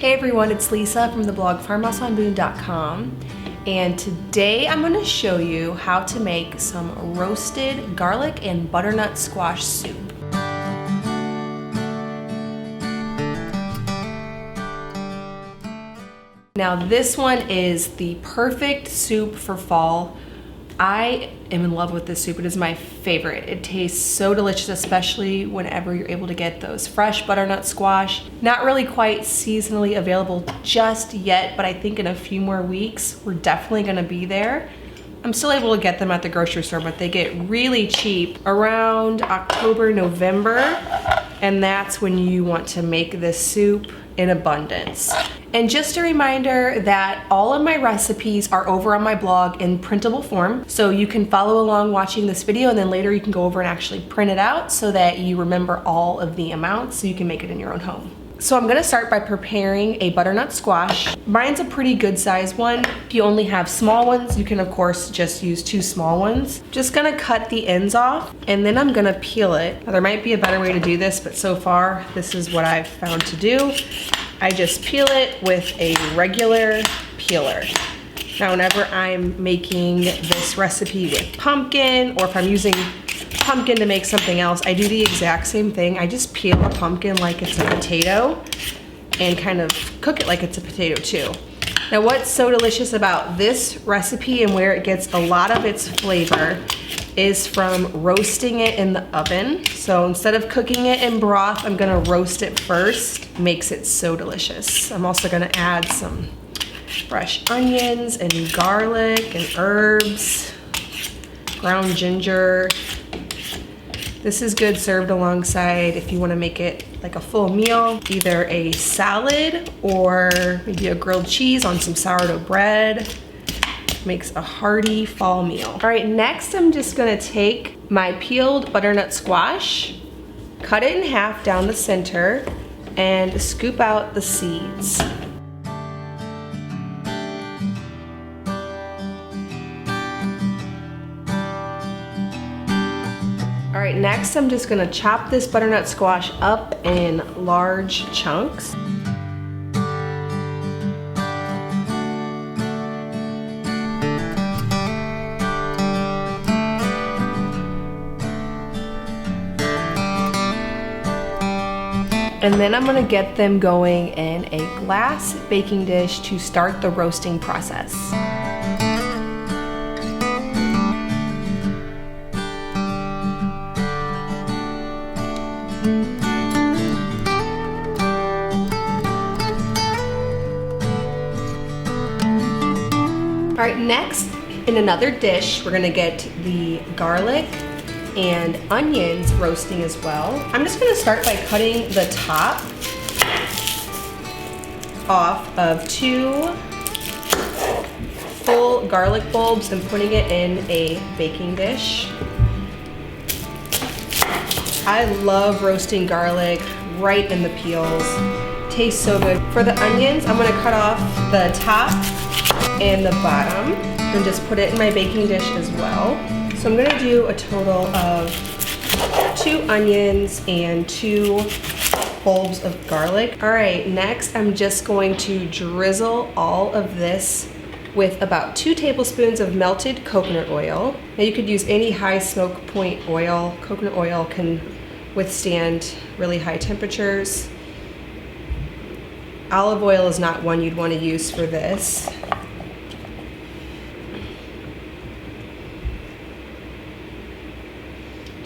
Hey everyone, it's Lisa from the blog farmhouseonboone.com, and today I'm going to show you how to make some roasted garlic and butternut squash soup. Now this one is the perfect soup for fall. I am in love with this soup. It is my favorite. It tastes so delicious, especially whenever you're able to get those fresh butternut squash. Not really quite seasonally available just yet, but I think in a few more weeks, we're definitely gonna be there. I'm still able to get them at the grocery store, but they get really cheap around October, November, and that's when you want to make this soup in abundance. And just a reminder that all of my recipes are over on my blog in printable form, so you can follow along watching this video, and then later you can go over and actually print it out so that you remember all of the amounts so you can make it in your own home. So I'm gonna start by preparing a butternut squash. Mine's a pretty good size one. If you only have small ones, you can of course just use 2 small ones. Just gonna cut the ends off, and then I'm gonna peel it. Now, there might be a better way to do this, but so far this is what I've found to do. I just peel it with a regular peeler. Now whenever I'm making this recipe with pumpkin, or if I'm using pumpkin to make something else, I do the exact same thing. I just peel a pumpkin like it's a potato and kind of cook it like it's a potato too. Now what's so delicious about this recipe and where it gets a lot of its flavor is from roasting it in the oven. So instead of cooking it in broth, I'm gonna roast it first. Makes it so delicious. I'm also gonna add some fresh onions and garlic and herbs, ground ginger. This is good served alongside, if you want to make it like a full meal, either a salad or maybe a grilled cheese on some sourdough bread. Makes a hearty fall meal. All right, next I'm just gonna take my peeled butternut squash, cut it in half down the center, and scoop out the seeds. All right, next I'm just gonna chop this butternut squash up in large chunks. And then I'm gonna get them going in a glass baking dish to start the roasting process. All right, next in another dish, we're gonna get the garlic and onions roasting as well. I'm just gonna start by cutting the top off of 2 full garlic bulbs and putting it in a baking dish. I love roasting garlic right in the peels. Tastes so good. For the onions, I'm gonna cut off the top and the bottom and just put it in my baking dish as well. So I'm gonna do a total of 2 onions and 2 bulbs of garlic. All right, next I'm just going to drizzle all of this with about 2 tablespoons of melted coconut oil. Now you could use any high smoke point oil. Coconut oil can withstand really high temperatures. Olive oil is not one you'd want to use for this.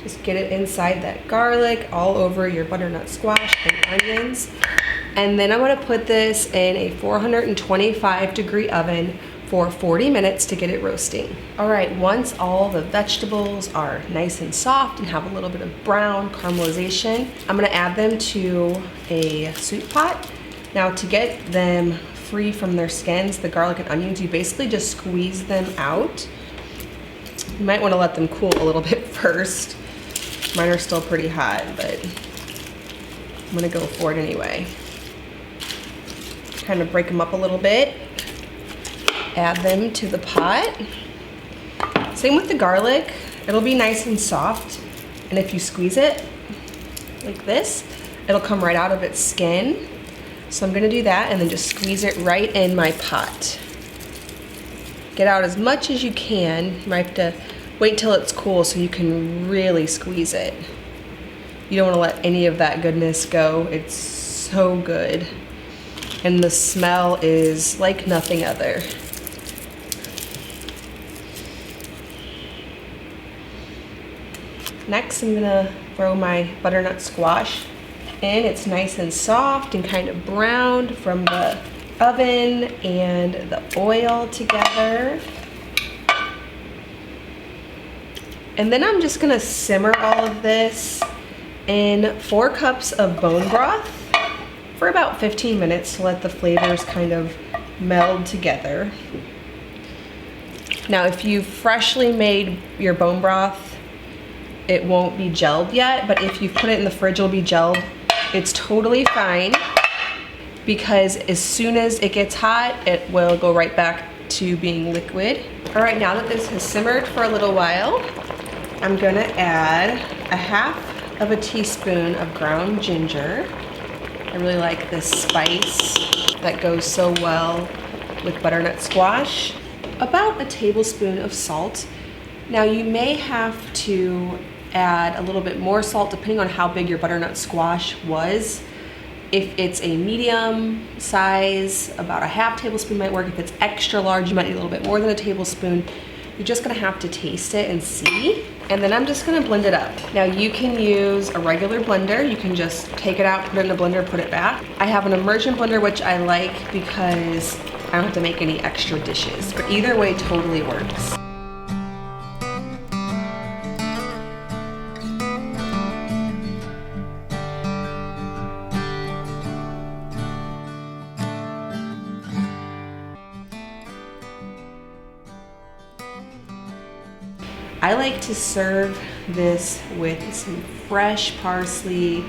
Just get it inside that garlic, all over your butternut squash and onions. And then I'm gonna put this in a 425-degree oven for 40 minutes to get it roasting. All right, once all the vegetables are nice and soft and have a little bit of brown caramelization, I'm gonna add them to a soup pot. Now to get them free from their skins, the garlic and onions, you basically just squeeze them out. You might wanna let them cool a little bit first. Mine are still pretty hot, but I'm gonna go for it anyway. Kind of break them up a little bit. Add them to the pot. Same with the garlic. It'll be nice and soft. And if you squeeze it like this, it'll come right out of its skin. So I'm gonna do that and then just squeeze it right in my pot. Get out as much as you can. You might have to wait till it's cool so you can really squeeze it. You don't wanna let any of that goodness go. It's so good. And the smell is like nothing other. Next, I'm gonna throw my butternut squash in. It's nice and soft and kind of browned from the oven and the oil together. And then I'm just gonna simmer all of this in 4 cups of bone broth for about 15 minutes to let the flavors kind of meld together. Now, if you freshly made your bone broth, it won't be gelled yet, but if you put it in the fridge, it'll be gelled. It's totally fine because as soon as it gets hot, it will go right back to being liquid. All right, now that this has simmered for a little while, I'm gonna add 1/2 teaspoon of ground ginger. I really like this spice that goes so well with butternut squash. About 1 tablespoon of salt. Now you may have to add a little bit more salt depending on how big your butternut squash was. If it's a medium size, about 1/2 tablespoon might work. If it's extra large, you might need a little bit more than 1 tablespoon. You're just gonna have to taste it and see. And then I'm just gonna blend it up. Now you can use a regular blender. You can just take it out, put it in a blender, put it back. I have an immersion blender, which I like because I don't have to make any extra dishes. But either way totally works. I like to serve this with some fresh parsley,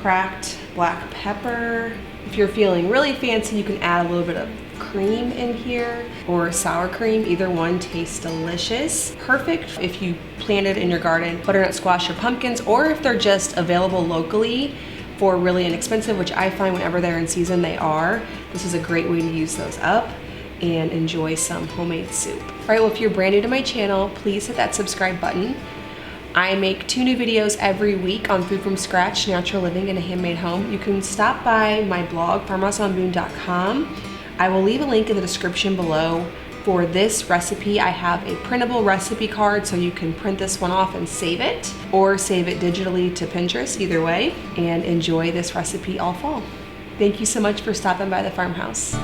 cracked black pepper. If you're feeling really fancy, you can add a little bit of cream in here or sour cream. Either one tastes delicious. Perfect if you planted in your garden butternut squash or pumpkins, or if they're just available locally for really inexpensive, which I find whenever they're in season they are. This is a great way to use those up and enjoy some homemade soup. All right, well, if you're brand new to my channel, please hit that subscribe button. I make 2 new videos every week on food from scratch, natural living in a handmade home. You can stop by my blog, farmhouseonboone.com. I will leave a link in the description below. For this recipe, I have a printable recipe card, so you can print this one off and save it, or save it digitally to Pinterest, either way, and enjoy this recipe all fall. Thank you so much for stopping by the farmhouse.